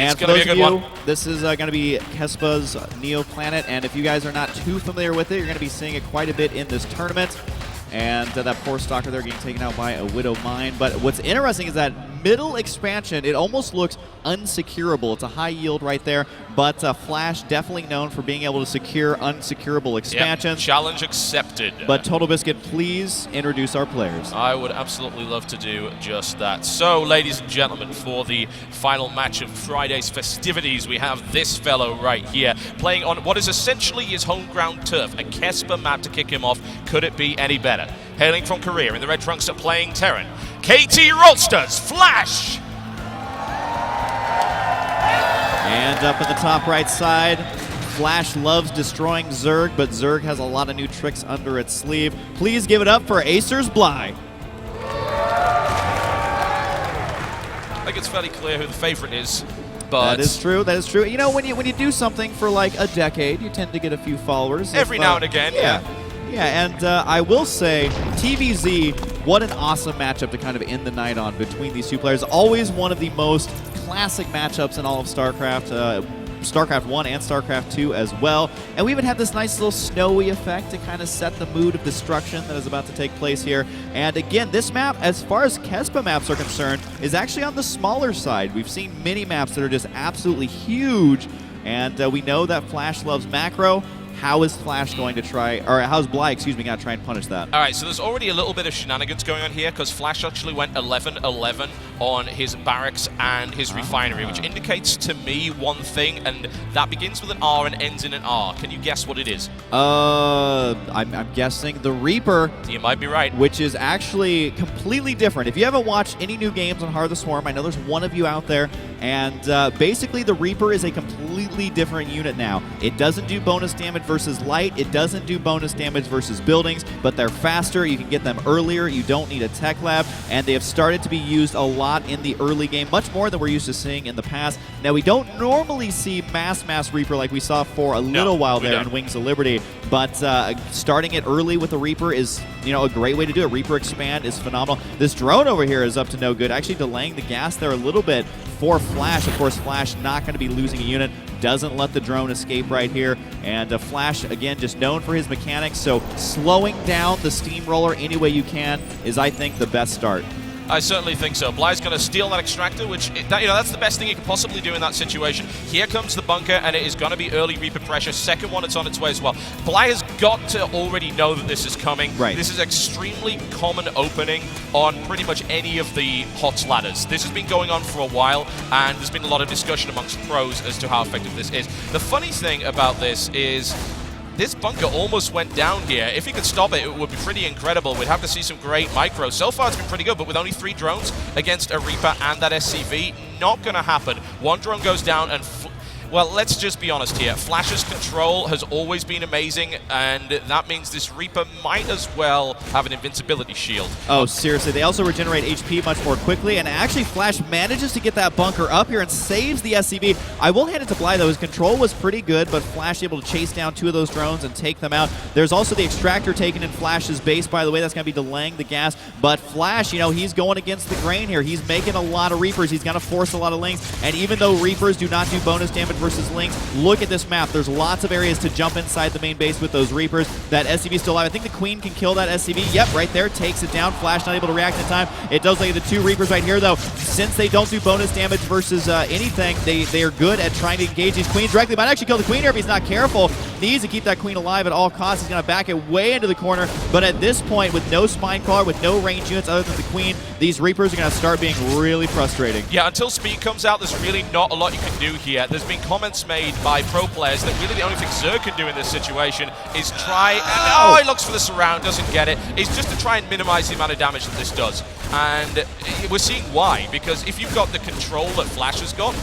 And for those of you, this is going to be Kespa's Neo Planet, and if you guys are not too familiar with it, you're going to be seeing it quite a bit in this tournament. And that poor Stalker there getting taken out by a Widow Mine. But what's interesting is that middle expansion, it almost looks unsecurable. It's a high yield right there, but Flash definitely known for being able to secure unsecurable expansions. Yep. Challenge accepted. But Total Biscuit, please introduce our players. I would absolutely love to do just that. So, ladies and gentlemen, for the final match of Friday's festivities, we have this fellow right here, playing on what is essentially his home ground turf, a Kespa map to kick him off. Could it be any better? Hailing from Korea in the red trunks are playing Terran. KT Rollsters, Flash! And up in the top right side, Flash loves destroying Zerg, but Zerg has a lot of new tricks under its sleeve. Please give it up for Acer's Bly. I think it's fairly clear who the favorite is. But that is true. That is true. You know, when you do something for like a decade, you tend to get a few followers. Every now and again, yeah. Yeah, and I will say, TVZ, what an awesome matchup to kind of end the night on between these two players. Always one of the most classic matchups in all of StarCraft. StarCraft 1 and StarCraft 2 as well. And we even have this nice little snowy effect to kind of set the mood of destruction that is about to take place here. And again, this map, as far as Kespa maps are concerned, is actually on the smaller side. We've seen mini maps that are just absolutely huge. And we know that Flash loves macro. How is Flash going to try, or how's Bly, excuse me, going to try and punish that? All right, so there's already a little bit of shenanigans going on here because Flash actually went 11-11 on his barracks and his refinery, which indicates to me one thing, and that begins with an R and ends in an R. Can you guess what it is? I'm guessing the Reaper. You might be right. Which is actually completely different. If you haven't watched any new games on Heart of the Swarm, I know there's one of you out there, and basically the Reaper is a completely different unit now. It doesn't do bonus damage versus light. It doesn't do bonus damage versus buildings, but they're faster. You can get them earlier. You don't need a tech lab, and they have started to be used a lot in the early game, much more than we're used to seeing in the past. Now, we don't normally see mass Reaper like we saw for a little while there in Wings of Liberty, but starting it early with a Reaper is, you know, a great way to do it. Reaper Expand is phenomenal. This drone over here is up to no good, actually delaying the gas there a little bit for Flash. Of course, Flash not going to be losing a unit, doesn't let the drone escape right here, and Flash, again, just known for his mechanics, so slowing down the steamroller any way you can is, I think, the best start. I certainly think so. Bly's going to steal that extractor, which, that's the best thing he could possibly do in that situation. Here comes the bunker, and it is going to be early Reaper pressure. Second one, it's on its way as well. Bly has got to already know that this is coming. Right. This is extremely common opening on pretty much any of the HOTS ladders. This has been going on for a while, and there's been a lot of discussion amongst pros as to how effective this is. The funny thing about this is this bunker almost went down here. If he could stop it, it would be pretty incredible. We'd have to see some great micro. So far, it's been pretty good, but with only 3 drones against a Reaper and that SCV, not going to happen. One drone goes down, and well, let's just be honest here. Flash's control has always been amazing, and that means this Reaper might as well have an invincibility shield. Oh, seriously. They also regenerate HP much more quickly, and actually Flash manages to get that bunker up here and saves the SCV. I will hand it to Bly, though. His control was pretty good, but Flash able to chase down 2 of those drones and take them out. There's also the extractor taken in Flash's base, by the way. That's going to be delaying the gas, but Flash, he's going against the grain here. He's making a lot of Reapers. He's going to force a lot of Lings, and even though Reapers do not do bonus damage versus Lings, look at this map. There's lots of areas to jump inside the main base with those Reapers. That SCV is still alive. I think the Queen can kill that SCV. Yep, right there. Takes it down. Flash not able to react in time. It does look at the 2 Reapers right here, though. Since they don't do bonus damage versus anything, they are good at trying to engage these Queens directly. Might actually kill the Queen here if he's not careful. Needs to keep that Queen alive at all costs. He's going to back it way into the corner. But at this point, with no Spine Caller, with no range units other than the Queen, these Reapers are going to start being really frustrating. Yeah, until speed comes out, there's really not a lot you can do here. There's been comments made by pro players that really the only thing Zerg can do in this situation is try, and he looks for the surround, doesn't get it. It's just to try and minimize the amount of damage that this does. And we're seeing why, because if you've got the control that Flash has got,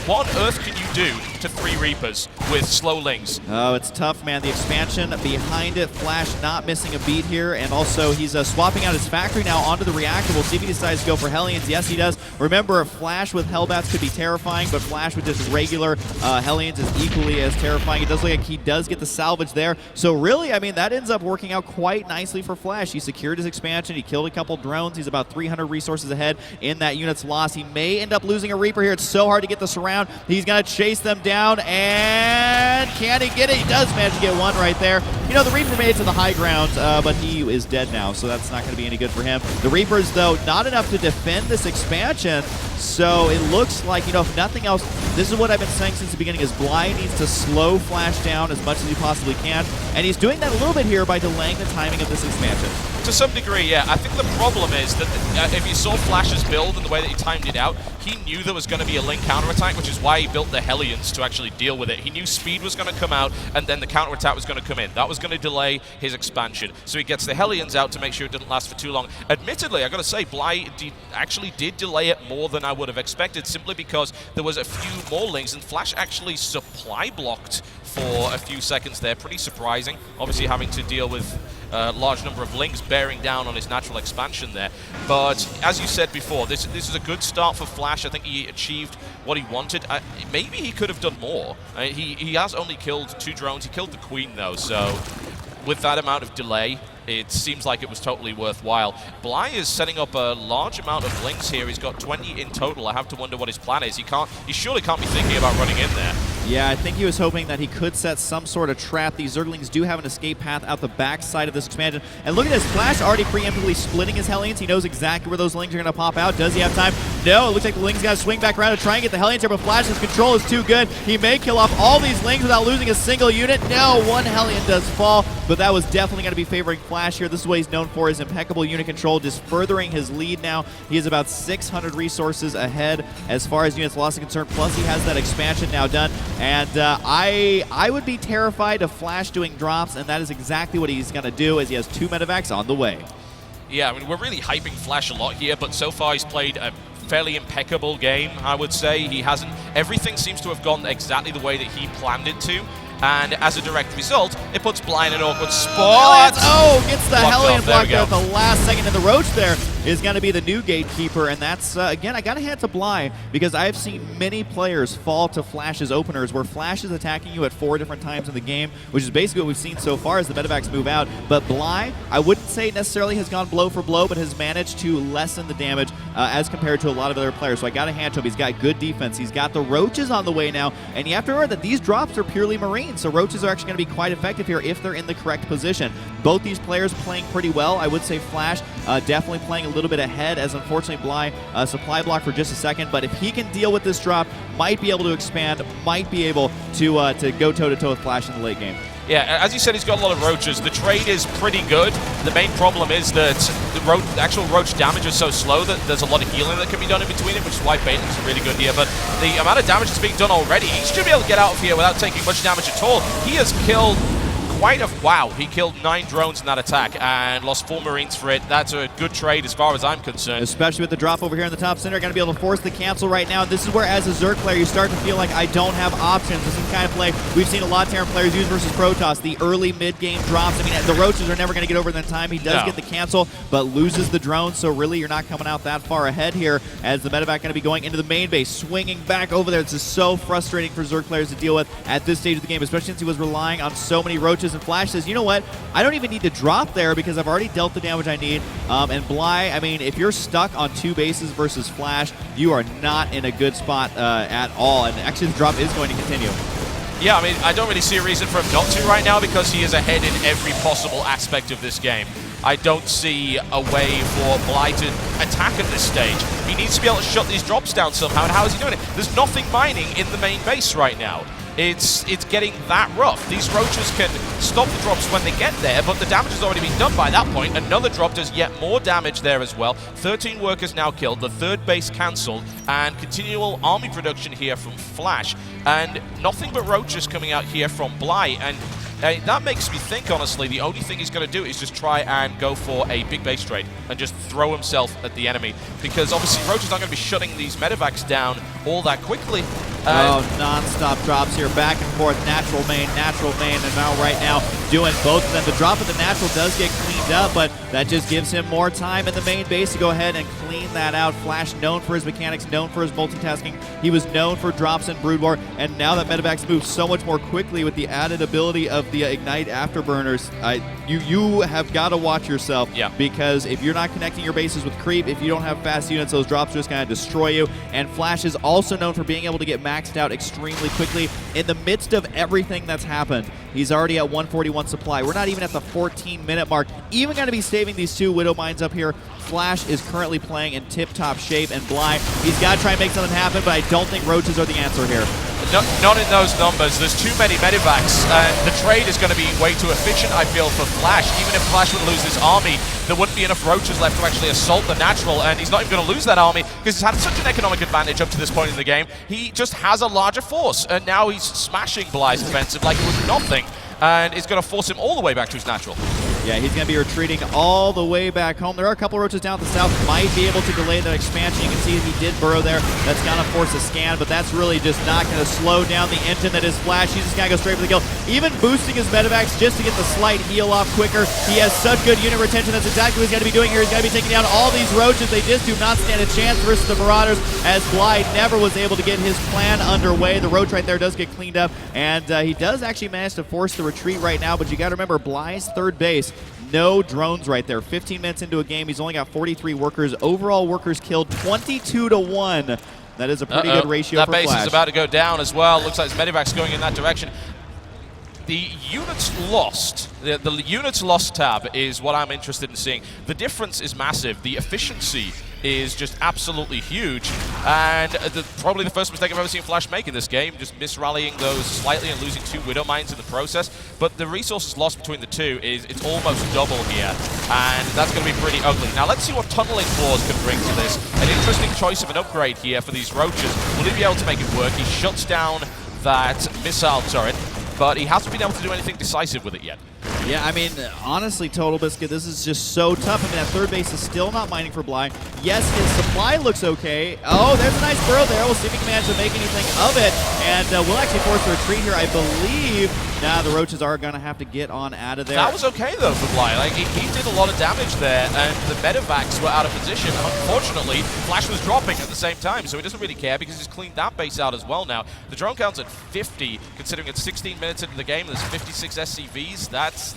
what on earth can you do to 3 Reapers with slow Lings? Oh, it's tough, man. The expansion behind it, Flash not missing a beat here, and also he's swapping out his factory now onto the reactor. We'll see if he decides to go for Hellions. Yes, he does. Remember, Flash with Hellbats could be terrifying, but Flash with just regular Hellions is equally as terrifying. It does look like he does get the salvage there. So really, I mean, that ends up working out quite nicely for Flash. He secured his expansion. He killed a couple drones. He's about 300 resources ahead in that unit's loss. He may end up losing a Reaper here. It's so hard to get the surround around. He's going to chase them down, and can he get it? He does manage to get one right there. You know, the Reaper made it to the high ground, but he is dead now, so that's not going to be any good for him. The Reapers, though, not enough to defend this expansion, so it looks like, you know, if nothing else, this is what I've been saying since the beginning, is Bly needs to slow Flash down as much as he possibly can, and he's doing that a little bit here by delaying the timing of this expansion. To some degree, yeah. I think the problem is that if you saw Flash's build and the way that he timed it out, he knew there was going to be a link counterattack, which is why he built the Hellions to actually deal with it. He knew speed was going to come out, and then the counterattack was going to come in. That was going to delay his expansion. So he gets the Hellions out to make sure it didn't last for too long. Admittedly, I got to say, Bly actually did delay it more than I would have expected, simply because there was a few more links, and Flash actually supply blocked for a few seconds there. Pretty surprising. Obviously having to deal with a large number of links bearing down on his natural expansion there. But as you said before, this is a good start for Flash. I think he achieved what he wanted. Maybe he could have done more. He has only killed 2 drones. He killed the Queen, though, so with that amount of delay, it seems like it was totally worthwhile. Bly is setting up a large amount of links here. He's got 20 in total. I have to wonder what his plan is. He surely can't be thinking about running in there. Yeah, I think he was hoping that he could set some sort of trap. These Zerglings do have an escape path out the back side of this expansion. And look at this, Flash already preemptively splitting his Hellions. He knows exactly where those Lings are going to pop out. Does he have time? No, it looks like the Lings got to swing back around to try and get the Hellions here, but Flash's control is too good. He may kill off all these Lings without losing a single unit. No, one Hellion does fall, but that was definitely going to be favoring Flash here. This is what he's known for, his impeccable unit control, just furthering his lead now. He is about 600 resources ahead as far as units lost are concerned, plus he has that expansion now done. And I would be terrified of Flash doing drops, and that is exactly what he's going to do, as he has 2 medevacs on the way. Yeah, I mean, we're really hyping Flash a lot here, but so far he's played a fairly impeccable game, I would say. Everything seems to have gone exactly the way that he planned it to. And as a direct result, it puts Bly in an awkward spot. Oh, gets the Hellion block there there at the last second. And the Roach there is going to be the new gatekeeper. And that's, again, I got to hand it to Bly, because I've seen many players fall to Flash's openers where Flash is attacking you at 4 different times in the game, which is basically what we've seen so far as the medevacs move out. But Bly, I wouldn't say necessarily has gone blow for blow, but has managed to lessen the damage as compared to a lot of other players. So I got to hand to him. He's got good defense. He's got the Roaches on the way now. And you have to remember that these drops are purely Marine. So Roaches are actually going to be quite effective here if they're in the correct position. Both these players playing pretty well. I would say Flash definitely playing a little bit ahead, as unfortunately Bly supply block for just a second. But if he can deal with this drop, might be able to expand, might be able to go toe-to-toe with Flash in the late game. Yeah, as you said, he's got a lot of Roaches. The trade is pretty good. The main problem is that the actual Roach damage is so slow that there's a lot of healing that can be done in between it, which is why Baitlin's really good here. But the amount of damage that's being done already, he should be able to get out of here without taking much damage at all. He has killed he killed 9 drones in that attack and lost 4 Marines for it. That's a good trade as far as I'm concerned. Especially with the drop over here in the top center, going to be able to force the cancel right now. This is where, as a Zerg player, you start to feel like I don't have options. This is the kind of play we've seen a lot of Terran players use versus Protoss. The early mid-game drops. I mean, the Roaches are never going to get over that time. He does get the cancel, but loses the drone, so really you're not coming out that far ahead here, as the medevac going to be going into the main base, swinging back over there. This is so frustrating for Zerg players to deal with at this stage of the game, especially since he was relying on so many Roaches, and Flash says, you know what? I don't even need to drop there because I've already dealt the damage I need. And Bly, I mean, if you're stuck on 2 bases versus Flash, you are not in a good spot at all. And actually, the drop is going to continue. Yeah, I mean, I don't really see a reason for him not to right now, because he is ahead in every possible aspect of this game. I don't see a way for Bly to attack at this stage. He needs to be able to shut these drops down somehow, and how is he doing it? There's nothing mining in the main base right now. It's getting that rough. These Roaches can stop the drops when they get there, but the damage has already been done by that point. Another drop does yet more damage there as well. 13 workers now killed, the 3rd base cancelled, and continual army production here from Flash. And nothing but Roaches coming out here from Bly. And that makes me think, honestly, the only thing he's going to do is just try and go for a big base trade and just throw himself at the enemy. Because obviously Roach is not going to be shutting these medevacs down all that quickly. Non-stop drops here, back and forth, natural main, and now right now doing both of them. The drop of the natural does get cleaned up, but that just gives him more time in the main base to go ahead and clean that out. Flash, known for his mechanics, known for his multitasking. He was known for drops in Brood War, and now that medevacs move so much more quickly with the added ability of the Ignite Afterburners, you have got to watch yourself. Yeah. Because if you're not connecting your bases with creep, if you don't have fast units, those drops are just going to destroy you. And Flash is also known for being able to get maxed out extremely quickly in the midst of everything that's happened. He's already at 141 supply. We're not even at the 14-minute mark. Even going to be saving these 2 Widow Mines up here. Flash is currently playing in tip-top shape, and Bly, he's got to try and make something happen, but I don't think roaches are the answer here. Not in those numbers. There's too many medivacs, and the trade is going to be way too efficient, I feel, for Flash. Even if Flash would lose this army, there wouldn't be enough roaches left to actually assault the natural, and he's not even going to lose that army because he's had such an economic advantage up to this point in the game. He just has a larger force, and now he's smashing Bly's defensive like it was nothing, and it's going to force him all the way back to his natural. Yeah, he's going to be retreating all the way back home. There are a couple roaches down at the south. Might be able to delay that expansion. You can see he did burrow there. That's going to force a scan, but that's really just not going to slow down the engine that is Flash. He's just going to go straight for the kill. Even boosting his medevacs just to get the slight heal off quicker. He has such good unit retention. That's exactly what he's going to be doing here. He's going to be taking down all these roaches. They just do not stand a chance versus the Marauders, as Bly never was able to get his plan underway. The roach right there does get cleaned up, and he does actually manage to force the retreat right now, but you got to remember Bly's third base. No drones right there. 15 minutes into a game, he's only got 43 workers. Overall workers killed 22-1. That is a pretty good ratio for Flash. That base is about to go down as well. Looks like his medevac's going in that direction. The units lost, the units lost tab is what I'm interested in seeing. The difference is massive. The efficiency is just absolutely huge, and probably the first mistake I've ever seen Flash make in this game, just misrallying those slightly and losing 2 Widow Mines in the process. But the resources lost between the two it's almost double here, and that's going to be pretty ugly. Now let's see what Tunneling Floors can bring to this. An interesting choice of an upgrade here for these roaches. Will he be able to make it work? He shuts down that missile turret, but he hasn't been able to do anything decisive with it yet. Yeah, I mean, honestly, Total Biscuit, this is just so tough. I mean, that third base is still not mining for Bly. Yes, his supply looks okay. Oh, there's a nice burrow there. We'll see if he can manage to make anything of it. And we'll actually force a retreat here, I believe. Nah, the roaches are going to have to get on out of there. That was okay, though, for Bly. Like, he did a lot of damage there, and the medevacs were out of position. Unfortunately, Flash was dropping at the same time, so he doesn't really care because he's cleaned that base out as well now. The drone count's at 50, considering it's 16 minutes into the game. There's 56 SCVs. That's...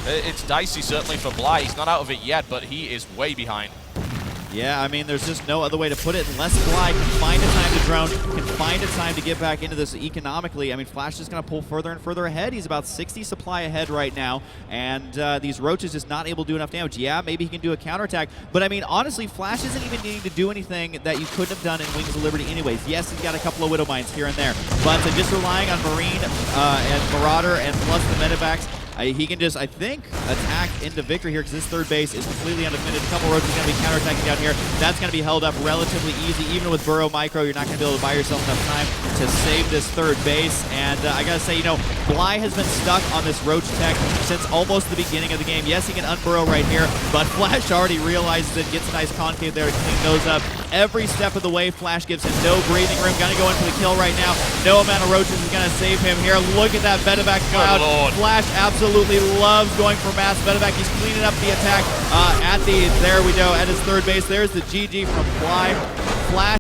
it's dicey, certainly, for Bly. He's not out of it yet, but he is way behind. Yeah, I mean, there's just no other way to put it unless Bly can find a time to drone, can find a time to get back into this economically. I mean, Flash is going to pull further and further ahead. He's about 60 supply ahead right now, and these roaches just not able to do enough damage. Yeah, maybe he can do a counterattack, but I mean, honestly, Flash isn't even needing to do anything that you couldn't have done in Wings of Liberty anyways. Yes, he's got a couple of Widow Mines here and there, but just relying on Marine and Marauder and plus the medevacs, he can just, I think, attack into victory here because this third base is completely undefended. A couple roaches going to be counterattacking down here. That's going to be held up relatively easy. Even with Burrow Micro, you're not going to be able to buy yourself enough time to save this third base. And I got to say, you know, Bly has been stuck on this roach tech since almost the beginning of the game. Yes, he can unburrow right here, but Flash already realizes it, gets a nice concave there to clean those up. Every step of the way, Flash gives him no breathing room. Going to go in for the kill right now. No amount of roaches is going to save him here. Look at that medevac cloud. Flash absolutely loves going for mass medevac. He's cleaning up the attack there we go, at his third base. There's the GG from Bly. Flash